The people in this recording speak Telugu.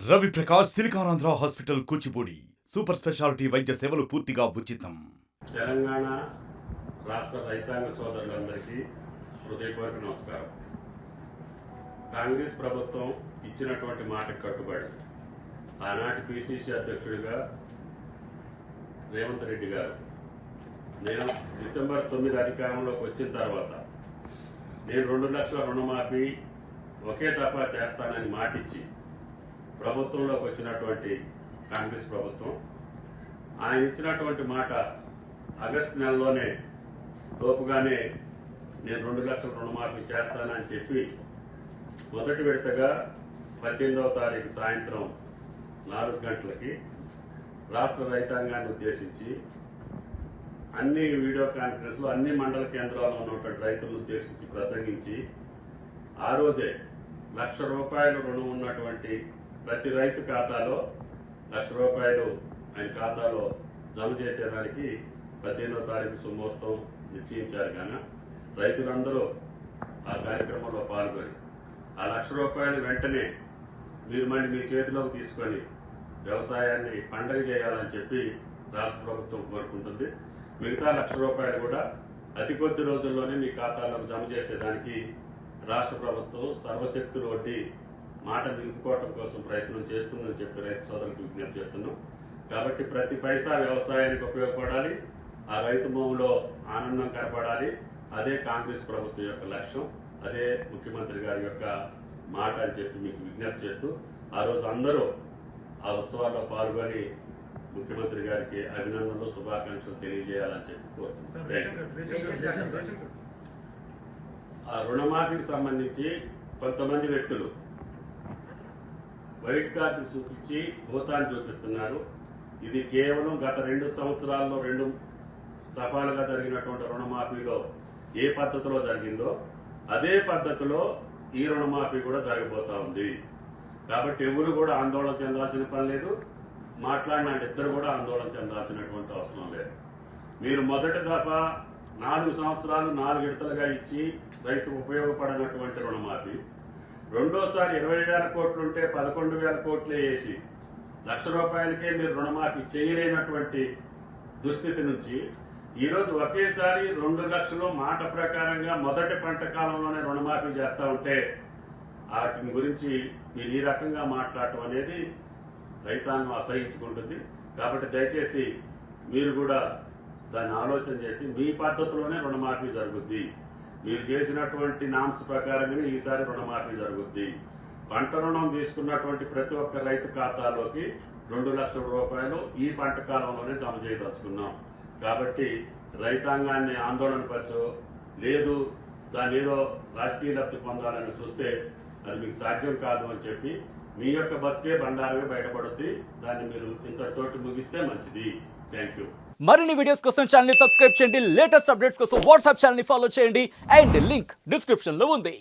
Ravi Prakash Siliconandhra hospital Kuchipudi super speciality వైద్య సేవలు పూర్తిగా ఉచితం. తెలంగాణ రాష్ట్ర రైతాంగ సోదరులందరికీ హృదయపూర్వక నమస్కారం. కాంగ్రెస్ ప్రభుత్వం ఇచ్చినటువంటి మాటకు కట్టుబడి ఆనాటి పిసిసి అధ్యక్షుడిగా రేవంత్ రెడ్డి గారు నేను డిసెంబర్ 9 అధికారంలోకి వచ్చిన తర్వాత నేను 2 లక్షల రుణమాఫీ ఒకే దఫా చేస్తానని మాటిచ్చి ప్రభుత్వంలోకి వచ్చినటువంటి కాంగ్రెస్ ప్రభుత్వం ఆయన ఇచ్చినటువంటి మాట ఆగస్టు నెలలోనే లోపుగానే నేను 2 లక్షల రుణమాఫీ చేస్తానని చెప్పి మొదటి విడతగా 18వ తారీఖు సాయంత్రం 4 గంటలకి రాష్ట్ర రైతాంగాన్ని ఉద్దేశించి అన్ని వీడియో కాన్ఫరెన్స్లో అన్ని మండల కేంద్రాల్లో ఉన్నటువంటి రైతులను ఉద్దేశించి ప్రసంగించి ఆ రోజే ₹1,00,000 రుణం ఉన్నటువంటి ప్రతి రైతు ఖాతాలో ₹1,00,000 ఆయన ఖాతాలో జమ చేసేదానికి 18వ తారీఖు సుముహూర్తం నిశ్చయించారు. కానీ రైతులందరూ ఆ కార్యక్రమంలో పాల్గొని ఆ ₹1,00,000 వెంటనే మీరు మళ్ళీ మీ చేతిలోకి తీసుకొని వ్యవసాయాన్ని పండగ చేయాలని చెప్పి రాష్ట్ర ప్రభుత్వం కోరుకుంటుంది. మిగతా ₹1,00,000 కూడా అతి కొద్ది రోజుల్లోనే మీ ఖాతాలోకి జమ చేసేదానికి రాష్ట్ర ప్రభుత్వం సర్వశక్తులు వడ్డీ మాట నిలుపుకోవటం కోసం ప్రయత్నం చేస్తుందని చెప్పి రైతు సోదరులకు విజ్ఞప్తి చేస్తున్నాం. కాబట్టి ప్రతి పైసా వ్యవసాయానికి ఉపయోగపడాలి, ఆ రైతు భూమిలో ఆనందం కనపడాలి. అదే కాంగ్రెస్ ప్రభుత్వం యొక్క లక్ష్యం, అదే ముఖ్యమంత్రి గారి యొక్క మాట అని చెప్పి మీకు విజ్ఞప్తి చేస్తూ ఆ రోజు అందరూ ఆ ఉత్సవాల్లో పాల్గొని ముఖ్యమంత్రి గారికి అభినందనలు శుభాకాంక్షలు తెలియజేయాలని చెప్పి కోరుతున్నాను. ఆ రుణమాఫీకి సంబంధించి కొంతమంది వ్యక్తులు వైట్ కార్డు చూపించి భూతాన్ని చూపిస్తున్నారు. ఇది కేవలం గత 2 సంవత్సరాల్లో 2 దఫాలుగా జరిగినటువంటి రుణమాఫీలో ఏ పద్ధతిలో జరిగిందో అదే పద్ధతిలో ఈ రుణమాఫీ కూడా జరగబోతా ఉంది. కాబట్టి ఎవరు కూడా ఆందోళన చెందాల్సిన పని లేదు, మాట్లాడిన ఇద్దరు కూడా ఆందోళన చెందాల్సినటువంటి అవసరం లేదు. మీరు మొదటి దఫా 4 సంవత్సరాలు 4 విడతలుగా ఇచ్చి రైతుకు ఉపయోగపడినటువంటి రుణమాఫీ, రెండోసారి 20,000 కోట్లుంటే 11,000 కోట్లే వేసి ₹1,00,000కే మీరు రుణమాఫీ చేయలేనటువంటి దుస్థితి నుంచి ఈరోజు ఒకేసారి 2 లక్షలు మాట ప్రకారంగా మొదటి పంట కాలంలోనే రుణమాఫీ చేస్తూ ఉంటే వాటిని గురించి మీరు ఈ రకంగా మాట్లాడటం అనేది రైతాంగం అసహించుకుంటుంది. కాబట్టి దయచేసి మీరు కూడా దాన్ని ఆలోచన చేసి మీ పద్ధతిలోనే రుణమాఫీ జరుగుద్ది. మీరు చేసినటువంటి నామ్స్ ప్రకారంగానే ఈసారి రుణమాఫీ జరుగుద్ది. పంట రుణం తీసుకున్నటువంటి ప్రతి ఒక్క రైతు ఖాతాలోకి ₹2 లక్షల ఈ పంట కాలంలోనే జమ చేయదలుచుకున్నాం. కాబట్టి రైతాంగాన్ని ఆందోళన పరచో లేదు దాన్ని ఏదో రాజకీయ లబ్ధి పొందాలని చూస్తే అది మీకు సాధ్యం కాదు అని చెప్పి మీ యొక్క బతికే బండారమే బయటపడుద్ది. దాన్ని మీరు ఇంతటితోటి ముగిస్తే మంచిది. Thank you. మరిన్ని వీడియోస్ కోసం ఛానల్ ని సబ్స్క్రైబ్ చేయండి, లేటెస్ట్ అప్డేట్స్ కోసం వాట్సాప్ ఛానల్ ని ఫాలో చేయండి అండ్ లింక్ డిస్క్రిప్షన్ లో ఉంది.